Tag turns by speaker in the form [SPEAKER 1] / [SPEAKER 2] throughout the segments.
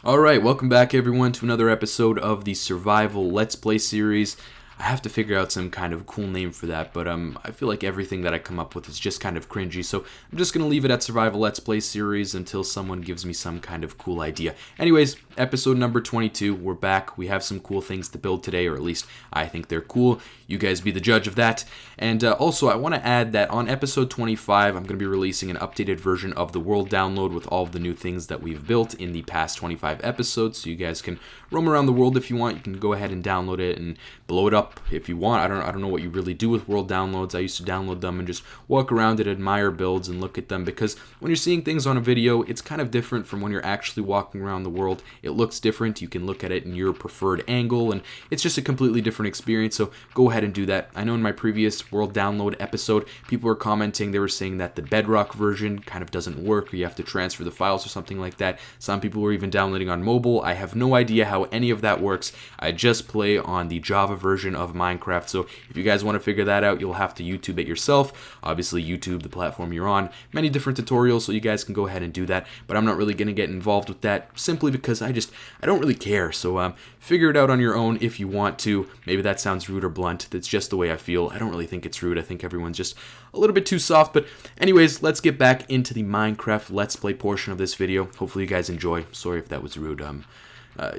[SPEAKER 1] Alright, welcome back everyone to another episode of the Survival Let's Play series. I have to figure out some kind of cool name for that, but I feel like everything that I come up with is just kind of cringy, so I'm just going to leave it at Survival Let's Play series until someone gives me some kind of cool idea. Anyways, episode number 22, we're back. We have some cool things to build today, or at least I think they're cool. You guys be the judge of that. And also, I want to add that on episode 25, I'm going to be releasing an updated version of the world download with all of the new things that we've built in the past 25 episodes, so you guys can roam around the world if you want. You can go ahead and download it and blow it up if you want. I don't know what you really do with world downloads. I used to download them and just walk around and admire builds and look at them, because when you're seeing things on a video, it's kind of different from when you're actually walking around the world. It looks different. You can look at it in your preferred angle, and it's just a completely different experience, so go ahead and do that. I know in my previous world download episode, people were commenting, they were saying that the Bedrock version kind of doesn't work, or you have to transfer the files or something like that. Some people were even downloading on mobile. I have no idea how any of that works. I just play on the Java version of Minecraft, so if you guys want to figure that out, you'll have to YouTube it yourself. Obviously, YouTube, the platform you're on, many different tutorials, so you guys can go ahead and do that, but I'm not really going to get involved with that simply because I don't really care, so figure it out on your own if you want to. Maybe that sounds rude or blunt. That's just the way I feel. I don't really think it's rude. I think everyone's just a little bit too soft, but anyways, let's get back into the Minecraft Let's Play portion of this video. Hopefully you guys enjoy. Sorry if that was rude.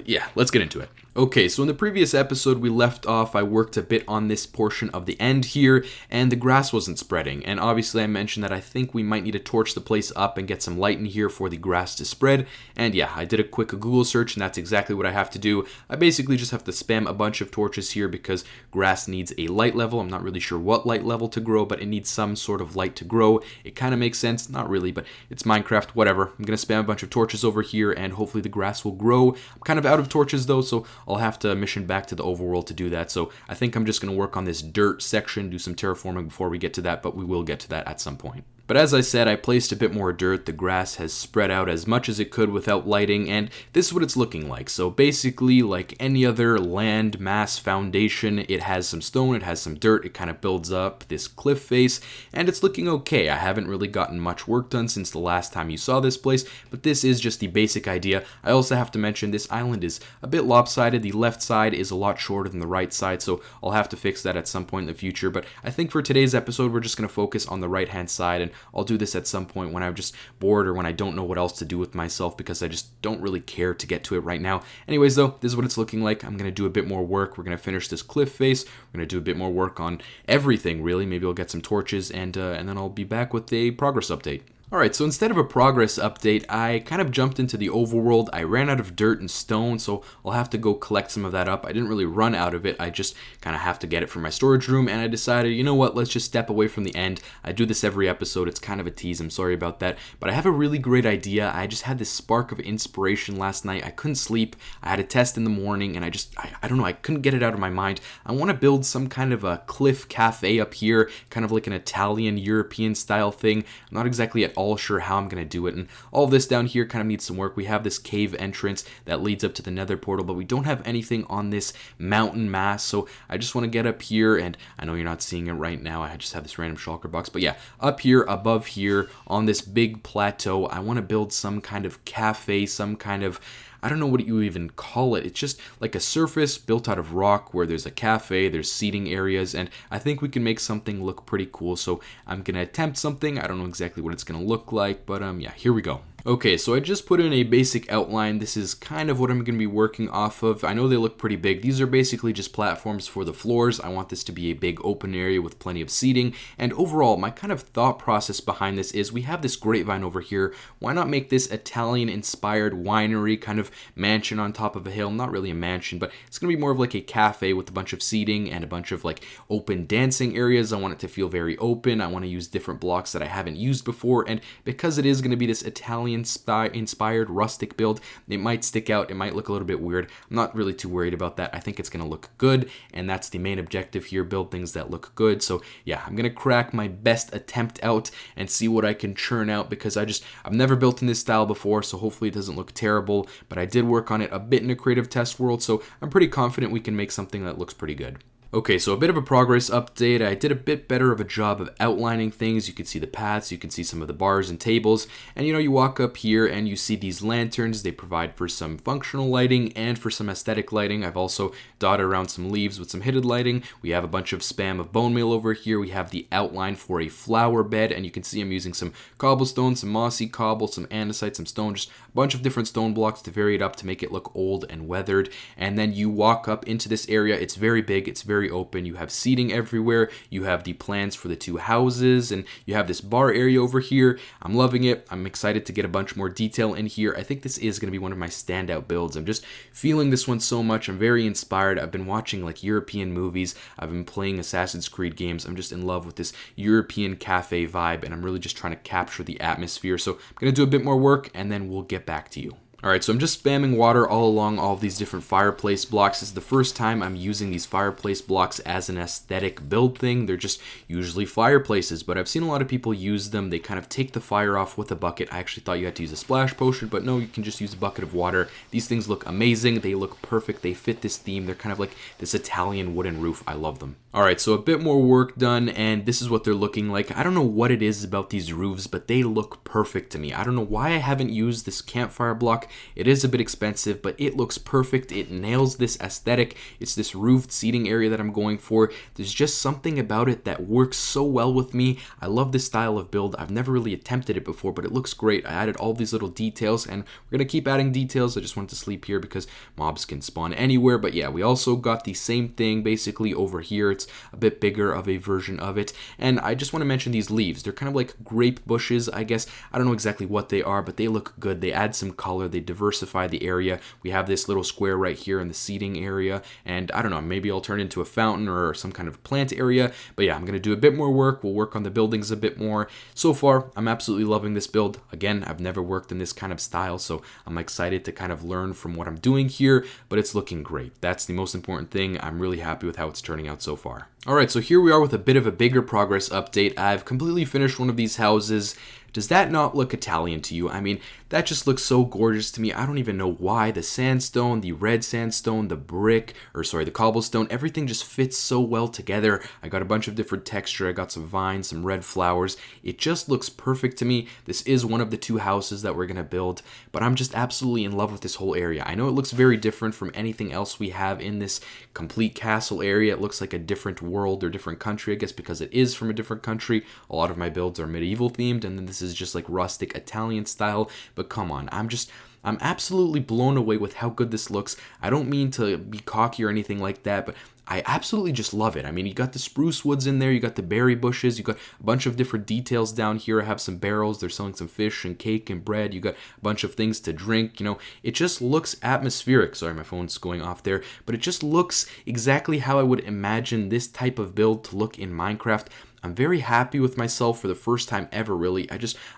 [SPEAKER 1] Yeah, let's get into it. Okay, so in the previous episode we left off, I worked a bit on this portion of the end here, and the grass wasn't spreading. And obviously I mentioned that I think we might need to torch the place up and get some light in here for the grass to spread. And yeah, I did a quick Google search, and that's exactly what I have to do. I basically just have to spam a bunch of torches here because grass needs a light level. I'm not really sure what light level to grow, but it needs some sort of light to grow. It kind of makes sense. Not really, but it's Minecraft, whatever. I'm going to spam a bunch of torches over here, and hopefully the grass will grow. I'm kind of out of torches though, so I'll have to mission back to the overworld to do that. So I think I'm just going to work on this dirt section, do some terraforming before we get to that, but we will get to that at some point. But as I said, I placed a bit more dirt. The grass has spread out as much as it could without lighting, and this is what it's looking like. So basically, like any other land mass foundation, it has some stone, it has some dirt, it kind of builds up this cliff face, and it's looking okay. I haven't really gotten much work done since the last time you saw this place, but this is just the basic idea. I also have to mention this island is a bit lopsided. The left side is a lot shorter than the right side, so I'll have to fix that at some point in the future. But I think for today's episode, we're just going to focus on the right-hand side, and I'll do this at some point when I'm just bored or when I don't know what else to do with myself, because I just don't really care to get to it right now. Anyways though, this is what it's looking like. I'm going to do a bit more work. We're going to finish this cliff face. We're going to do a bit more work on everything really. Maybe I'll get some torches, and then I'll be back with a progress update. Alright, so instead of a progress update, I kind of jumped into the overworld. I ran out of dirt and stone, so I'll have to go collect some of that up. I didn't really run out of it, I just kind of have to get it from my storage room, and I decided, you know what, let's just step away from the end. I do this every episode, it's kind of a tease, I'm sorry about that, but I have a really great idea. I just had this spark of inspiration last night. I couldn't sleep, I had a test in the morning, and I don't know, I couldn't get it out of my mind. I want to build some kind of a cliff cafe up here, kind of like an Italian, European style thing. I'm not exactly at all sure how I'm going to do it, and all of this down here kind of needs some work. We have this cave entrance that leads up to the nether portal, but we don't have anything on this mountain mass, so I just want to get up here, and I know you're not seeing it right now, I just have this random shulker box, but yeah, up here, above here, on this big plateau, I want to build some kind of cafe, some kind of, I don't know what you even call it. It's just like a surface built out of rock where there's a cafe, there's seating areas, and I think we can make something look pretty cool. So I'm going to attempt something. I don't know exactly what it's going to look like, but yeah, here we go. Okay, so I just put in a basic outline. This is kind of what I'm going to be working off of. I know they look pretty big. These are basically just platforms for the floors. I want this to be a big open area with plenty of seating. And overall, my kind of thought process behind this is we have this grapevine over here. Why not make this Italian-inspired winery kind of mansion on top of a hill? Not really a mansion, but it's going to be more of like a cafe with a bunch of seating and a bunch of like open dancing areas. I want it to feel very open. I want to use different blocks that I haven't used before. And because it is going to be this Italian-inspired rustic build, it might stick out, it might look a little bit weird. I'm not really too worried about that. I think it's going to look good, and that's the main objective here, build things that look good. So yeah, I'm going to crack my best attempt out and see what I can churn out, because I've never built in this style before, so hopefully it doesn't look terrible, but I did work on it a bit in a creative test world, so I'm pretty confident we can make something that looks pretty good. Okay, so a bit of a progress update. I did a bit better of a job of outlining things. You can see the paths, you can see some of the bars and tables, and you walk up here and you see these lanterns. They provide for some functional lighting and for some aesthetic lighting. I've also dotted around some leaves with some hidden lighting. We have a bunch of spam of bone meal over here. We have the outline for a flower bed, and you can see I'm using some cobblestone, some mossy cobble, some andesite, some stone, just a bunch of different stone blocks to vary it up to make it look old and weathered. And then you walk up into this area. It's very big, it's very open. You have seating everywhere. You have the plans for the two houses, and you have this bar area over here. I'm loving it. I'm excited to get a bunch more detail in here. I think this is going to be one of my standout builds. I'm just feeling this one so much. I'm very inspired. I've been watching like European movies. I've been playing Assassin's Creed games. I'm just in love with this European cafe vibe, and I'm really just trying to capture the atmosphere. So I'm going to do a bit more work, and then we'll get back to you. Alright, so I'm just spamming water all along all of these different fireplace blocks. This is the first time I'm using these fireplace blocks as an aesthetic build thing. They're just usually fireplaces, but I've seen a lot of people use them. They kind of take the fire off with a bucket. I actually thought you had to use a splash potion, but no, you can just use a bucket of water. These things look amazing. They look perfect. They fit this theme. They're kind of like this Italian wooden roof. I love them. Alright, so a bit more work done, and this is what they're looking like. I don't know what it is about these roofs, but they look perfect to me. I don't know why I haven't used this campfire block. It is a bit expensive, but it looks perfect. It nails this aesthetic. It's this roofed seating area that I'm going for. There's just something about it that works so well with me. I love this style of build. I've never really attempted it before, but it looks great. I added all these little details, and we're going to keep adding details. I just wanted to sleep here because mobs can spawn anywhere. But yeah, we also got the same thing basically over here. It's a bit bigger of a version of it. And I just want to mention these leaves. They're kind of like grape bushes, I guess. I don't know exactly what they are, but they look good. They add some color. They diversify the area. We have this little square right here in the seating area, and I don't know, maybe I'll turn it into a fountain or some kind of plant area. But yeah, I'm going to do a bit more work. We'll work on the buildings a bit more. So far, I'm absolutely loving this build. Again, I've never worked in this kind of style, so I'm excited to kind of learn from what I'm doing here, but it's looking great. That's the most important thing. I'm really happy with how it's turning out so far. Alright, so here we are with a bit of a bigger progress update. I've completely finished one of these houses. Does that not look Italian to you? I mean, that just looks so gorgeous to me. I don't even know why. The sandstone, the red sandstone, the the cobblestone, everything just fits so well together. I got a bunch of different texture. I got some vines, some red flowers. It just looks perfect to me. This is one of the two houses that we're going to build, but I'm just absolutely in love with this whole area. I know it looks very different from anything else we have in this complete castle area. It looks like a different world or different country, I guess, because it is from a different country. A lot of my builds are medieval themed, and then this is just like rustic Italian style. But come on, I'm absolutely blown away with how good this looks. I don't mean to be cocky or anything like that, but I absolutely just love it. I mean, you got the spruce woods in there, you got the berry bushes, you got a bunch of different details down here. I have some barrels, they're selling some fish and cake and bread. You got a bunch of things to drink, it just looks atmospheric. Sorry, my phone's going off there, but it just looks exactly how I would imagine this type of build to look in Minecraft. I'm very happy with myself for the first time ever, really.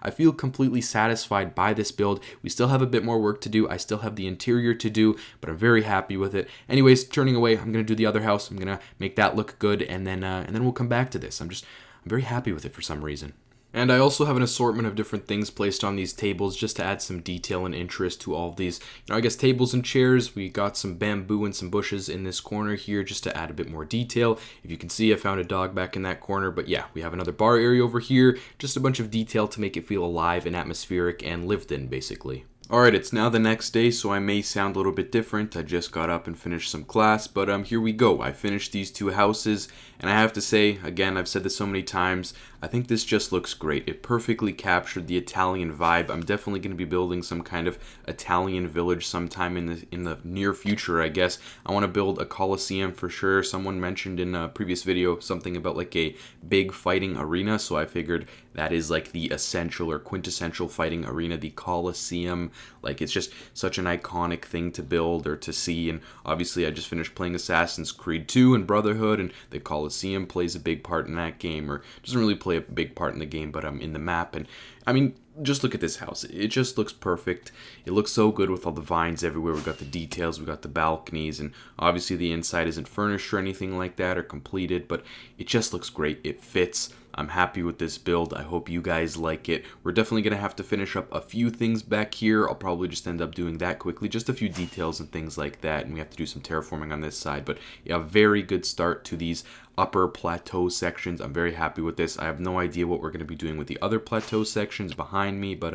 [SPEAKER 1] I feel completely satisfied by this build. We still have a bit more work to do. I still have the interior to do, but I'm very happy with it. Anyways, turning away, I'm going to do the other house. I'm going to make that look good, and then we'll come back to this. I'm very happy with it for some reason. And I also have an assortment of different things placed on these tables just to add some detail and interest to all of these. I guess tables and chairs. We got some bamboo and some bushes in this corner here just to add a bit more detail. If you can see, I found a dog back in that corner. But yeah, we have another bar area over here. Just a bunch of detail to make it feel alive and atmospheric and lived in, basically. Alright, it's now the next day, so I may sound a little bit different. I just got up and finished some class, but here we go. I finished these two houses, and I have to say, again, I've said this so many times, I think this just looks great. It perfectly captured the Italian vibe. I'm definitely going to be building some kind of Italian village sometime in the near future, I guess. I want to build a Colosseum for sure. Someone mentioned in a previous video something about like a big fighting arena, so I figured that is like the essential or quintessential fighting arena, the Colosseum. Like, it's just such an iconic thing to build or to see. And obviously I just finished playing Assassin's Creed 2 and Brotherhood, and the Colosseum plays a big part in that game, or doesn't really play a big part in the game, but in the map. And I mean, just look at this house. It just looks perfect. It looks so good with all the vines everywhere. We got the details, we got the balconies, and obviously the inside isn't furnished or anything like that or completed, but it just looks great. It fits. I'm happy with this build. I hope you guys like it. We're definitely going to have to finish up a few things back here. I'll probably just end up doing that quickly, just a few details and things like that, and we have to do some terraforming on this side. But yeah, very good start to these upper plateau sections. I'm very happy with this. I have no idea what we're going to be doing with the other plateau sections behind me, but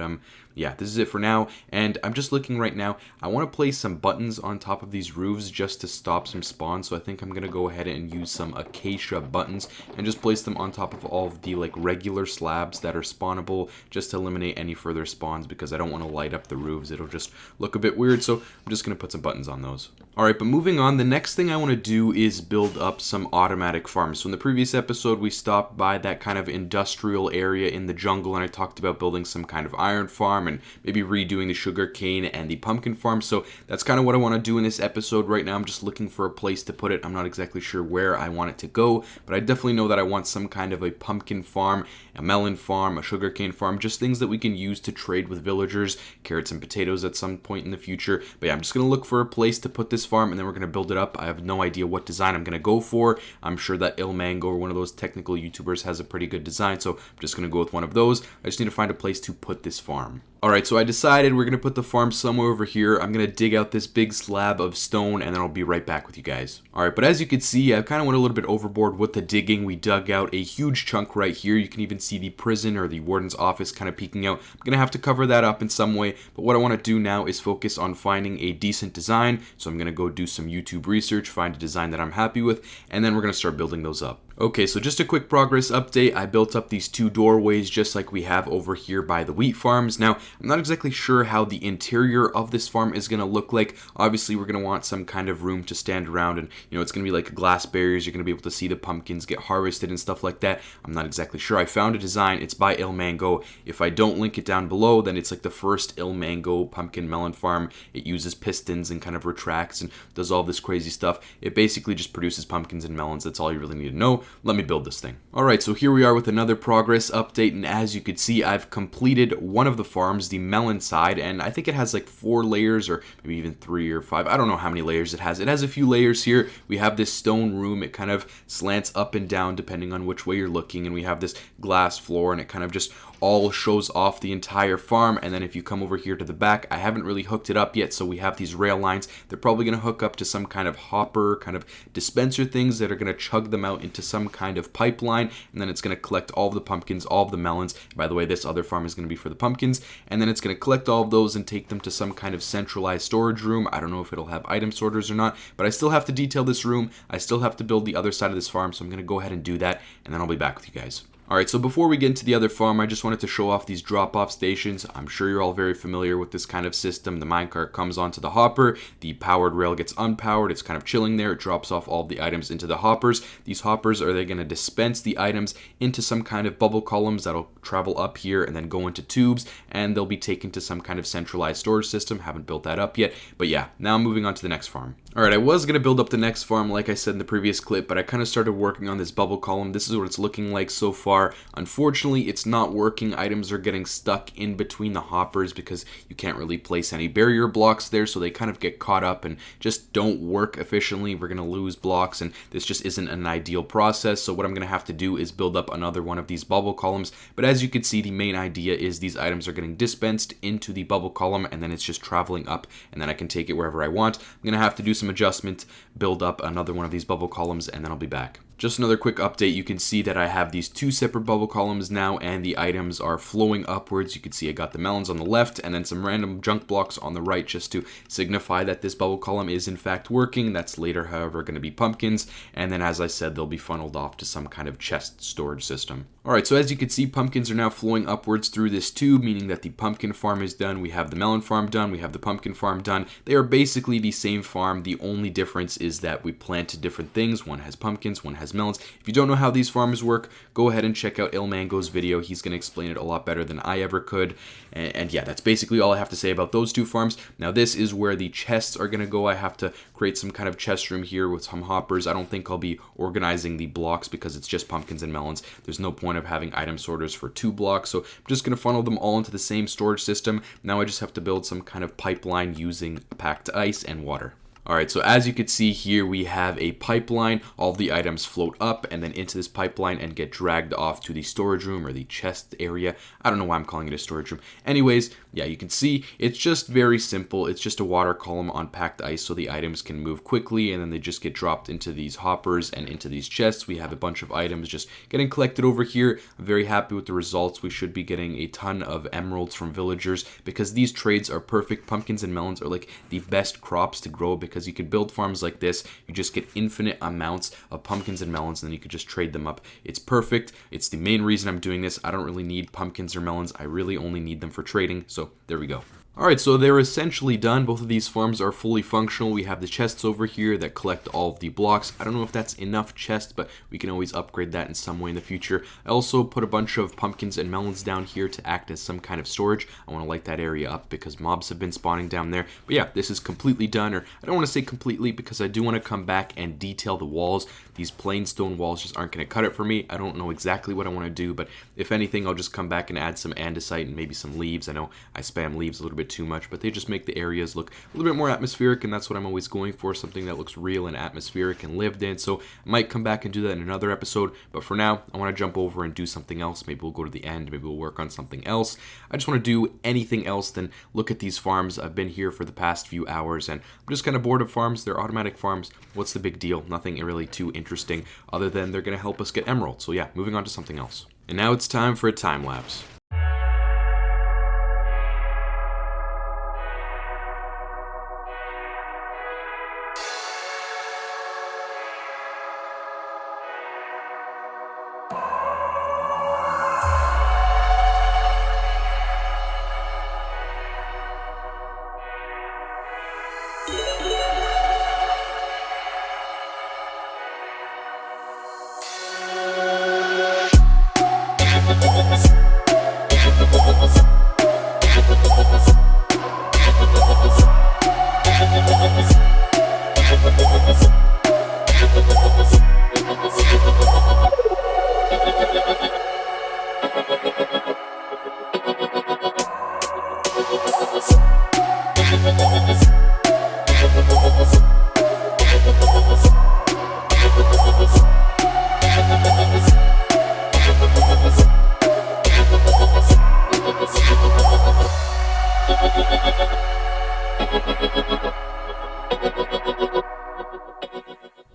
[SPEAKER 1] yeah, this is it for now. And I'm just looking right now. I want to place some buttons on top of these roofs just to stop some spawns. So I think I'm going to go ahead and use some acacia buttons and just place them on top of all of the like regular slabs that are spawnable, just to eliminate any further spawns, because I don't want to light up the roofs. It'll just look a bit weird. So I'm just going to put some buttons on those. All right, but moving on, the next thing I want to do is build up some automatic farms. So in the previous episode, we stopped by that kind of industrial area in the jungle, and I talked about building some kind of iron farm and maybe redoing the sugar cane and the pumpkin farm. So that's kind of what I want to do in this episode. Right now, I'm just looking for a place to put it. I'm not exactly sure where I want it to go, but I definitely know that I want some kind of a pumpkin farm, a melon farm, a sugar cane farm, just things that we can use to trade with villagers, carrots and potatoes at some point in the future. But yeah, I'm just going to look for a place to put this farm, and then we're going to build it up. I have no idea what design I'm going to go for. I'm sure that Mango or one of those technical YouTubers has a pretty good design, so I'm just going to go with one of those. I just need to find a place to put this farm. Alright, so I decided we're going to put the farm somewhere over here. I'm going to dig out this big slab of stone, and then I'll be right back with you guys. Alright, but as you can see, I kind of went a little bit overboard with the digging. We dug out a huge chunk right here. You can even see the prison or the warden's office kind of peeking out. I'm going to have to cover that up in some way, but what I want to do now is focus on finding a decent design. So I'm going to go do some YouTube research, find a design that I'm happy with, and then we're going to start building those up. Okay, so just a quick progress update. I built up these two doorways just like we have over here by the wheat farms. Now, I'm not exactly sure how the interior of this farm is going to look like. Obviously, we're going to want some kind of room to stand around, and it's going to be like glass barriers. You're going to be able to see the pumpkins get harvested and stuff like that. I'm not exactly sure. I found a design. It's by Mango. If I don't link it down below, then it's like the first Mango pumpkin melon farm. It uses pistons and kind of retracts and does all this crazy stuff. It basically just produces pumpkins and melons. That's all you really need to know. Let me build this thing. Alright, so here we are with another progress update, and as you can see, I've completed one of the farms, the melon side, and I think it has like 4 layers, or maybe even 3 or 5. I don't know how many layers it has. It has a few layers here. We have this stone room. It kind of slants up and down depending on which way you're looking, and we have this glass floor, and it kind of just all shows off the entire farm. And then if you come over here to the back, I haven't really hooked it up yet, so we have these rail lines. They're probably going to hook up to some kind of hopper, kind of dispenser things that are going to chug them out into some kind of pipeline, and then it's going to collect all of the pumpkins, all of the melons. By the way, this other farm is going to be for the pumpkins, and then it's going to collect all of those and take them to some kind of centralized storage room. I don't know if it'll have item sorters or not, but I still have to detail this room. I still have to build the other side of this farm, so I'm going to go ahead and do that, and then I'll be back with you guys. Alright, so before we get into the other farm, I just wanted to show off these drop-off stations. I'm sure you're all very familiar with this kind of system. The minecart comes onto the hopper, the powered rail gets unpowered, it's kind of chilling there, it drops off all the items into the hoppers. These hoppers are they going to dispense the items into some kind of bubble columns that'll travel up here and then go into tubes, and they'll be taken to some kind of centralized storage system. Haven't built that up yet, but yeah, now I'm moving on to the next farm. Alright, I was going to build up the next farm like I said in the previous clip, but I kind of started working on this bubble column. This is what it's looking like so far. Unfortunately, it's not working. Items are getting stuck in between the hoppers because you can't really place any barrier blocks there, so they kind of get caught up and just don't work efficiently. We're going to lose blocks, and this just isn't an ideal process. So what I'm going to have to do is build up another one of these bubble columns. But as you can see, the main idea is these items are getting dispensed into the bubble column, and then it's just traveling up, and then I can take it wherever I want. I'm going to have to do some adjustment, build up another one of these bubble columns, and then I'll be back. Just another quick update, you can see that I have these 2 separate bubble columns now, and the items are flowing upwards. You can see I got the melons on the left and then some random junk blocks on the right, just to signify that this bubble column is in fact working. That's later, however, going to be pumpkins, and then as I said, they'll be funneled off to some kind of chest storage system. Alright, so as you can see, pumpkins are now flowing upwards through this tube, meaning that the pumpkin farm is done, we have the melon farm done, we have the pumpkin farm done. They are basically the same farm. The only difference is that we planted different things. One has pumpkins, one has melons. If you don't know how these farms work, go ahead and check out Mango's video. He's going to explain it a lot better than I ever could. And yeah, that's basically all I have to say about those 2 farms. Now this is where the chests are going to go. I have to create some kind of chest room here with some hoppers. I don't think I'll be organizing the blocks because it's just pumpkins and melons. There's no point of having item sorters for 2 blocks, so I'm just going to funnel them all into the same storage system. Now I just have to build some kind of pipeline using packed ice and water. Alright, so as you can see here, we have a pipeline. All of the items float up and then into this pipeline and get dragged off to the storage room or the chest area. I don't know why I'm calling it a storage room. Anyways, yeah, you can see it's just very simple. It's just a water column on packed ice so the items can move quickly, and then they just get dropped into these hoppers and into these chests. We have a bunch of items just getting collected over here. I'm very happy with the results. We should be getting a ton of emeralds from villagers because these trades are perfect. Pumpkins and melons are like the best crops to grow because you could build farms like this. You just get infinite amounts of pumpkins and melons, and then you could just trade them up. It's perfect. It's the main reason I'm doing this. I don't really need pumpkins or melons. I really only need them for trading. So there we go. Alright, so they're essentially done. Both of these farms are fully functional. We have the chests over here that collect all of the blocks. I don't know if that's enough chests, but we can always upgrade that in some way in the future. I also put a bunch of pumpkins and melons down here to act as some kind of storage. I want to light that area up because mobs have been spawning down there. But yeah, this is completely done, or I don't want to say completely because I do want to come back and detail the walls. These plain stone walls just aren't going to cut it for me. I don't know exactly what I want to do, but if anything, I'll just come back and add some andesite and maybe some leaves. I know I spam leaves a little bit too much, but they just make the areas look a little bit more atmospheric, and that's what I'm always going for, something that looks real and atmospheric and lived in. So I might come back and do that in another episode, but for now, I want to jump over and do something else. Maybe we'll go to the end, maybe we'll work on something else. I just want to do anything else than look at these farms. I've been here for the past few hours, and I'm just kind of bored of farms. They're automatic farms. What's the big deal? Nothing really too interesting, other than they're going to help us get emeralds. So yeah, moving on to something else. And now it's time for a time lapse.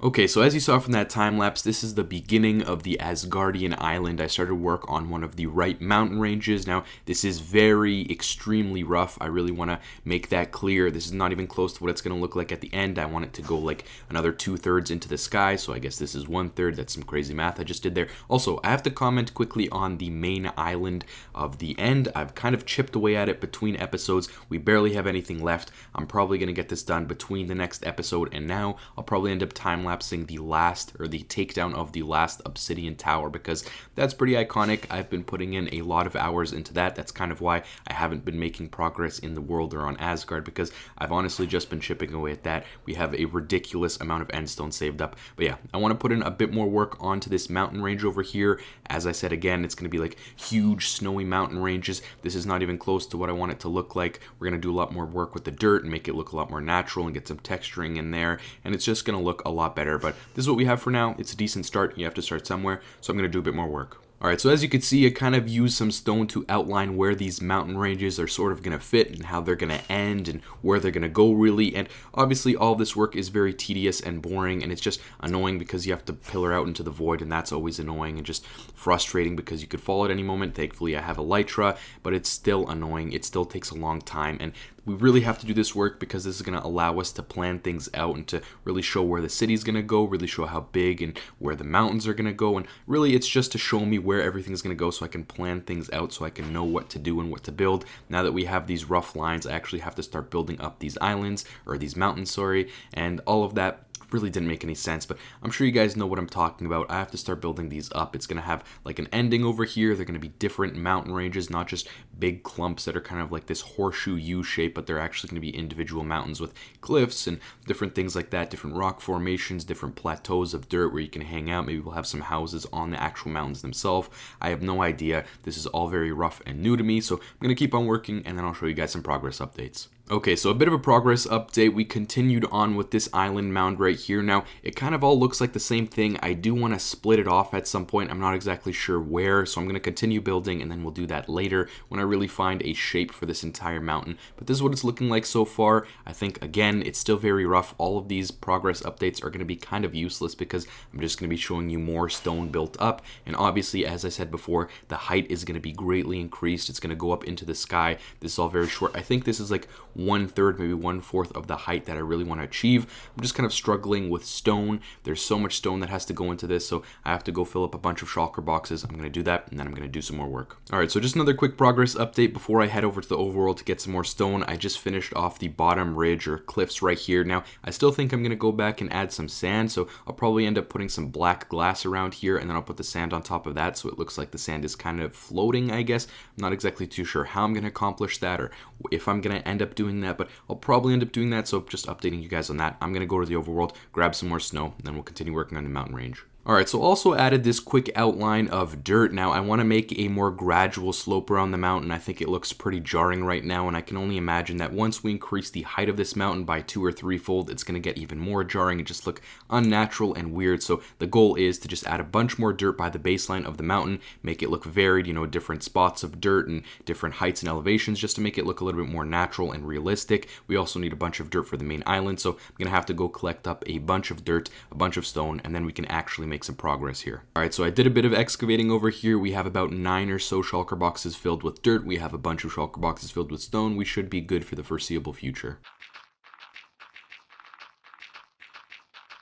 [SPEAKER 1] Okay, so as you saw from that time lapse, this is the beginning of the Asgardian island. I started work on one of the right mountain ranges. Now, this is very extremely rough. I really want to make that clear. This is not even close to what it's going to look like at the end. I want it to go like another 2/3 into the sky, so I guess this is 1/3. That's some crazy math I just did there. Also, I have to comment quickly on the main island of the end. I've kind of chipped away at it between episodes. We barely have anything left. I'm probably going to get this done between the next episode and now. I'll probably end up time-lapsing the last, or the takedown of the last obsidian tower, because that's pretty iconic. I've been putting in a lot of hours into that. That's kind of why I haven't been making progress in the world or on Asgard, because I've honestly just been chipping away at that. We have a ridiculous amount of endstone saved up. But yeah, I want to put in a bit more work onto this mountain range over here. As I said again, it's going to be like huge snowy mountain ranges. This is not even close to what I want it to look like. We're going to do a lot more work with the dirt and make it look a lot more natural and get some texturing in there, and it's just going to look a lot better. But this is what we have for now. It's a decent start. You have to start somewhere, so I'm going to do a bit more work. Alright, so as you can see, I kind of used some stone to outline where these mountain ranges are sort of going to fit and how they're going to end and where they're going to go really. And obviously all this work is very tedious and boring, and it's just annoying because you have to pillar out into the void, and that's always annoying and just frustrating because you could fall at any moment. Thankfully I have elytra, but it's still annoying. It still takes a long time, and we really have to do this work because this is going to allow us to plan things out and to really show where the city's going to go, really show how big and where the mountains are going to go. And really it's just to show me where everything's going to go so I can plan things out, so I can know what to do and what to build. Now that we have these rough lines, I actually have to start building up these islands, or these mountains, sorry, and all of that really didn't make any sense, but I'm sure you guys know what I'm talking about. I have to start building these up. It's going to have like an ending over here. They're going to be different mountain ranges, not just big clumps that are kind of like this horseshoe U shape, but they're actually going to be individual mountains with cliffs and different things like that, different rock formations, different plateaus of dirt where you can hang out. Maybe we'll have some houses on the actual mountains themselves. I have no idea. This is all very rough and new to me, so I'm going to keep on working, and then I'll show you guys some progress updates. Okay, so a bit of a progress update. We continued on with this island mound right here. Now, it kind of all looks like the same thing. I do want to split it off at some point. I'm not exactly sure where, so I'm going to continue building, and then we'll do that later when I really find a shape for this entire mountain. But this is what it's looking like so far. I think, again, it's still very rough. All of these progress updates are going to be kind of useless because I'm just going to be showing you more stone built up. And obviously, as I said before, the height is going to be greatly increased. It's going to go up into the sky. This is all very short. I think this is like 1/3, maybe 1/4 of the height that I really want to achieve. I'm just kind of struggling with stone. There's so much stone that has to go into this, so I have to go fill up a bunch of shulker boxes. I'm going to do that, and then I'm going to do some more work. Alright, so just another quick progress update before I head over to the overworld to get some more stone. I just finished off the bottom ridge or cliffs right here. Now, I still think I'm going to go back and add some sand, so I'll probably end up putting some black glass around here, and then I'll put the sand on top of that, so it looks like the sand is kind of floating, I guess. I'm not exactly too sure how I'm going to accomplish that, or if I'm going to end up doing that, but I'll probably end up doing that, so just updating you guys on that. I'm going to go to the overworld, grab some more snow, and then we'll continue working on the mountain range. Alright, so also added this quick outline of dirt. Now, I want to make a more gradual slope around the mountain. I think it looks pretty jarring right now, and I can only imagine that once we increase the height of this mountain by 2 or 3-fold, it's going to get even more jarring and just look unnatural and weird. So the goal is to just add a bunch more dirt by the baseline of the mountain, make it look varied, different spots of dirt and different heights and elevations, just to make it look a little bit more natural and realistic. We also need a bunch of dirt for the main island, so I'm going to have to go collect up a bunch of dirt, a bunch of stone, and then we can actually make some progress here. Alright, so I did a bit of excavating over here. We have about 9 or so shulker boxes filled with dirt. We have a bunch of shulker boxes filled with stone. We should be good for the foreseeable future.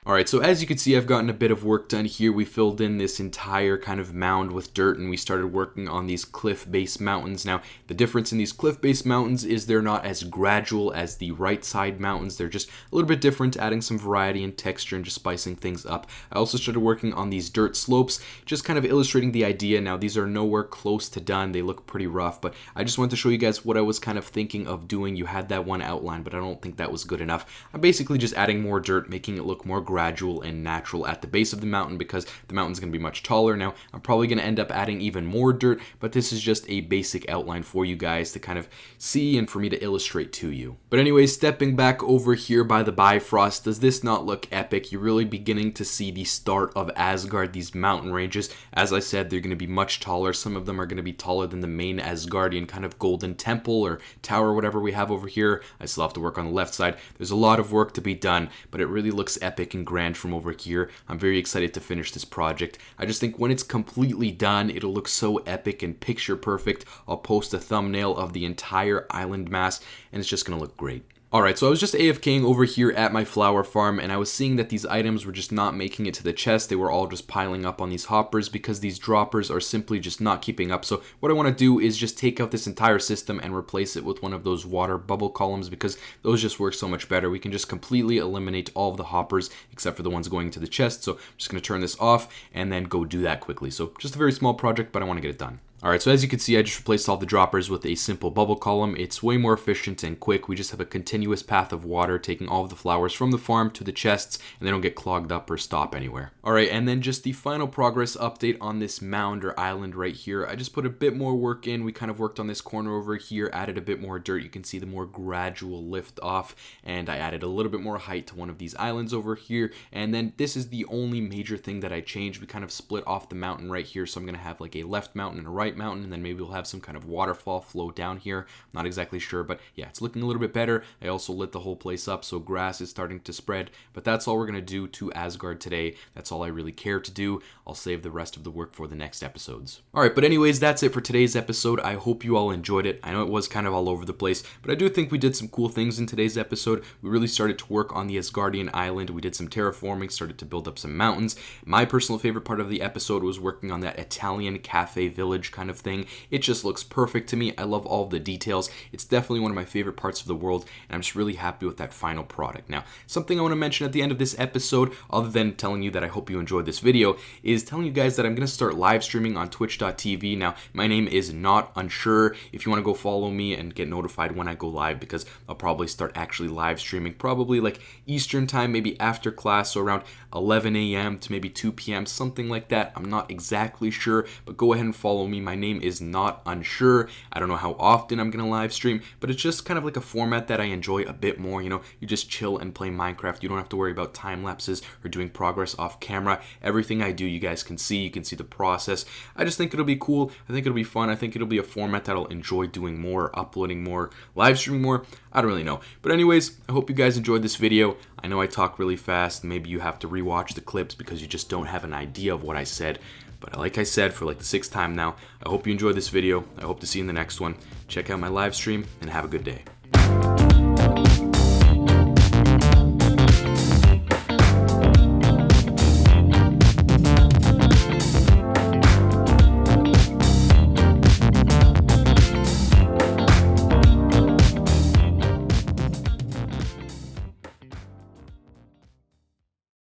[SPEAKER 1] Alright, so as you can see, I've gotten a bit of work done here. We filled in this entire kind of mound with dirt, and we started working on these cliff-based mountains. Now, the difference in these cliff-based mountains is they're not as gradual as the right side mountains. They're just a little bit different, adding some variety and texture and just spicing things up. I also started working on these dirt slopes, just kind of illustrating the idea. Now, these are nowhere close to done. They look pretty rough, but I just wanted to show you guys what I was kind of thinking of doing. You had that one outline, but I don't think that was good enough. I'm basically just adding more dirt, making it look more gradual and natural at the base of the mountain because the mountain's going to be much taller. Now, I'm probably going to end up adding even more dirt, but this is just a basic outline for you guys to kind of see and for me to illustrate to you. But anyways, stepping back over here by the Bifrost, does this not look epic? You're really beginning to see the start of Asgard, these mountain ranges. As I said, they're going to be much taller. Some of them are going to be taller than the main Asgardian kind of golden temple or tower, whatever we have over here. I still have to work on the left side. There's a lot of work to be done, but it really looks epic and grand from over here. I'm very excited to finish this project. I just think when it's completely done, it'll look so epic and picture perfect. I'll post a thumbnail of the entire island mass, and it's just gonna look great. Alright, so I was just AFKing over here at my flower farm, and I was seeing that these items were just not making it to the chest. They were all just piling up on these hoppers because these droppers are simply just not keeping up. So what I want to do is just take out this entire system and replace it with one of those water bubble columns because those just work so much better. We can just completely eliminate all of the hoppers except for the ones going to the chest. So I'm just going to turn this off and then go do that quickly. So just a very small project, but I want to get it done. Alright, so as you can see, I just replaced all the droppers with a simple bubble column. It's way more efficient and quick. We just have a continuous path of water taking all of the flowers from the farm to the chests, and they don't get clogged up or stop anywhere. Alright, and then just the final progress update on this mound or island right here. I just put a bit more work in. We kind of worked on this corner over here, added a bit more dirt. You can see the more gradual lift off, and I added a little bit more height to one of these islands over here. And then this is the only major thing that I changed. We kind of split off the mountain right here, so I'm going to have like a left mountain and a right mountain, and then maybe we'll have some kind of waterfall flow down here. I'm not exactly sure, but yeah, it's looking a little bit better. I also lit the whole place up, so grass is starting to spread, but that's all we're going to do to Asgard today. That's all I really care to do. I'll save the rest of the work for the next episodes. Alright, but anyways, that's it for today's episode. I hope you all enjoyed it. I know it was kind of all over the place, but I do think we did some cool things in today's episode. We really started to work on the Asgardian island. We did some terraforming, started to build up some mountains. My personal favorite part of the episode was working on that Italian cafe village kind of thing. It just looks perfect to me. I love all of the details. It's definitely one of my favorite parts of the world, and I'm just really happy with that final product. Now, something I want to mention at the end of this episode, other than telling you that I hope you enjoyed this video, is telling you guys that I'm going to start live streaming on twitch.tv. Now, my name is Not Unsure. If you want to go follow me and get notified when I go live, because I'll probably start actually live streaming, probably like Eastern time, maybe after class, so around 11 a.m. to maybe 2 p.m., something like that. I'm not exactly sure, but go ahead and follow me. My My name is Not Unsure. I don't know how often I'm going to live stream, but it's just kind of like a format that I enjoy a bit more. You just chill and play Minecraft. You don't have to worry about time lapses or doing progress off camera. Everything I do, you guys can see. You can see the process. I just think it'll be cool. I think it'll be fun. I think it'll be a format that I'll enjoy doing more, uploading more, live streaming more. I don't really know. But anyways, I hope you guys enjoyed this video. I know I talk really fast. Maybe you have to rewatch the clips because you just don't have an idea of what I said. But like I said for like the 6th time now, I hope you enjoyed this video. I hope to see you in the next one. Check out my live stream and have a good day.